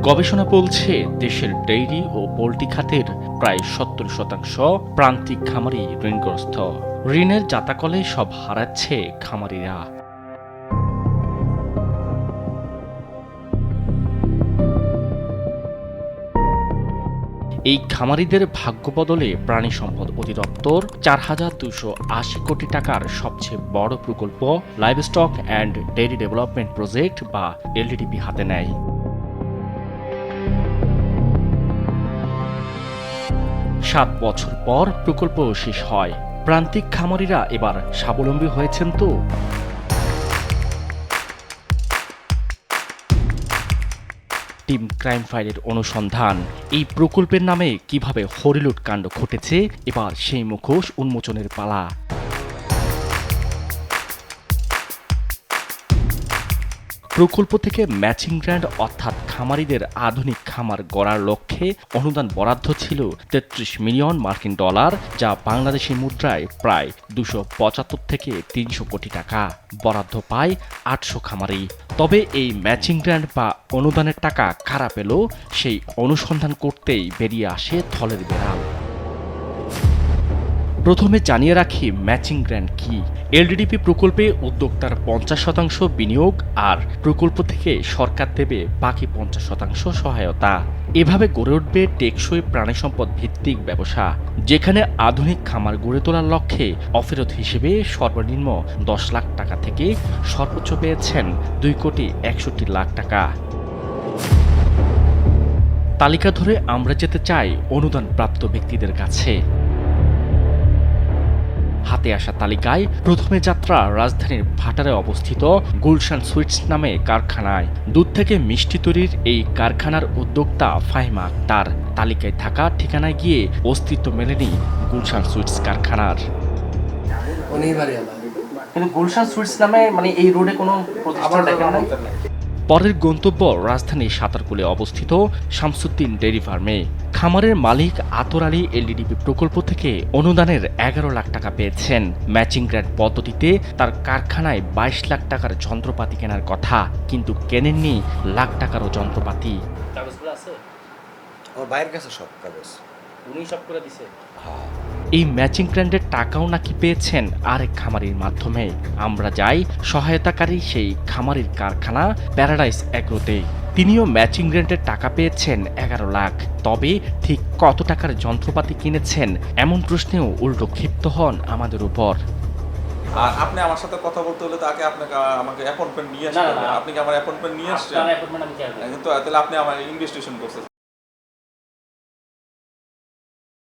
গবেষণা বলছে দেশের ডেইরি ও পোল্ট্রি খাতের প্রায় ৭০% প্রান্তিক খামারি ঋণগ্রস্ত। ঋণের জাতাকলে সব হারাচ্ছে খামারিরা। এই খামারিদের ভাগ্য বদলে প্রাণী সম্পদ অধিদপ্তর ৪,২৮০ কোটি টাকার সবচেয়ে বড় প্রকল্প livestock and dairy development project বা এলডিডিপি হাতে নেয়। ৭ বছর পর প্রকল্প শেষ হয়। প্রান্তিক খামারিরা এবার স্বাবলম্বী হয়েছেন তো? টিম ক্রাইম ফাইলের অনুসন্ধান, এই প্রকল্পের নামে কিভাবে হরিলুট কাণ্ড ঘটেছে, এবার সেই মুখোশ উন্মোচনের পালা। প্রকল্প থেকে ম্যাচিং গ্র্যান্ড অর্থাৎ খামারিদের আধুনিক খামার গড়ার লক্ষ্যে অনুদান বরাদ্দ ছিল ৩৩ মিলিয়ন মার্কিন ডলার, যা বাংলাদেশি মুদ্রায় প্রায় ২৭৫ থেকে ৩০০ কোটি টাকা। বরাদ্দ পায় ৮০০ খামারি। তবে এই ম্যাচিং গ্র্যান্ড বা অনুদানের টাকা কারা পেল, সেই অনুসন্ধান করতেই বেরিয়ে আসে থলের বেড়াল। প্রথমে জানিয়ে রাখি ম্যাচিং গ্র্যান্ট কি। এলডিডিপি প্রকল্পে উদ্যোক্তার ৫০% বিনিয়োগ আর প্রকল্প থেকে সরকার দেবে বাকি ৫০% সহায়তা। এভাবে গড়ে উঠবে টেকসই প্রাণী সম্পদ ভিত্তিক ব্যবসা, যেখানে আধুনিক খামার গড়ে তোলার লক্ষ্যে অফেরত হিসেবে সর্বনিম্ন ১০ লাখ টাকা থেকে সর্বোচ্চ পেয়েছেন ২,৬১,০০,০০০ টাকা। তালিকা ধরে আমরা যেতে চাই অনুদান প্রাপ্ত ব্যক্তিদের কাছে। হাতে আসা তালিকায় প্রথমে যাত্রা রাজধানীর ভাটারে অবস্থিত গুলশান সুইটস নামে কারখানায়। দুধ থেকে মিষ্টি তৈরির এই কারখানার উদ্যোক্তা ফাহিমা আক্তার। তালিকায় থাকা ঠিকানায় গিয়ে অস্তিত্ব মেলেনি গুলশান সুইটস কারখানার। কিন্তু গুলশান সুইটস নামে এই রোডে কোনো প্রতিষ্ঠান দেখেন না। পরের গন্তব্য রাজধানীর সাতারকুলে অবস্থিত শামসুদ্দিন ডেইরি ফার্মে। খামারের মালিক আতর আলী এলডিডিপি প্রকল্প থেকে অনুদানের ১১ লাখ টাকা পেয়েছেন। ম্যাচিং গ্র্যান্ড পদ্ধতিতে তার কারখানায় ২২ লাখ টাকার যন্ত্রপাতি কেনার কথা, কিন্তু কেনেননি লাখ টাকারও যন্ত্রপাতি। কাগজগুলো আছে ওর ভাইয়ের কাছে, সব কাগজ উনি সব করে দিছে। এই ম্যাচিং গ্র্যান্ডের টাকাও নাকি পেয়েছেন আরেক খামারির মাধ্যমে। আমরা যাই সহায়তাকারী সেই খামারির কারখানা প্যারাডাইস অ্যাগ্রোতে। তিনিও ম্যাচিং গ্র্যান্ডের টাকা পেয়েছেন ১১ লাখ। তবে ঠিক কত টাকার যন্ত্রপাতি কিনেছেন, এমন প্রশ্নেও উল্টো ক্ষিপ্ত হন আমাদের উপর। আর আপনি আমার সাথে কথা বলতে হলে তাকে আমাকে অ্যাপয়েন্টমেন্ট নিয়ে আসতে হবে। আপনি কি আমার অ্যাপয়েন্টমেন্ট নিয়ে আসছেন? কিন্তু তাহলে আপনি আমার ইনভেস্টিগেশন করছেন,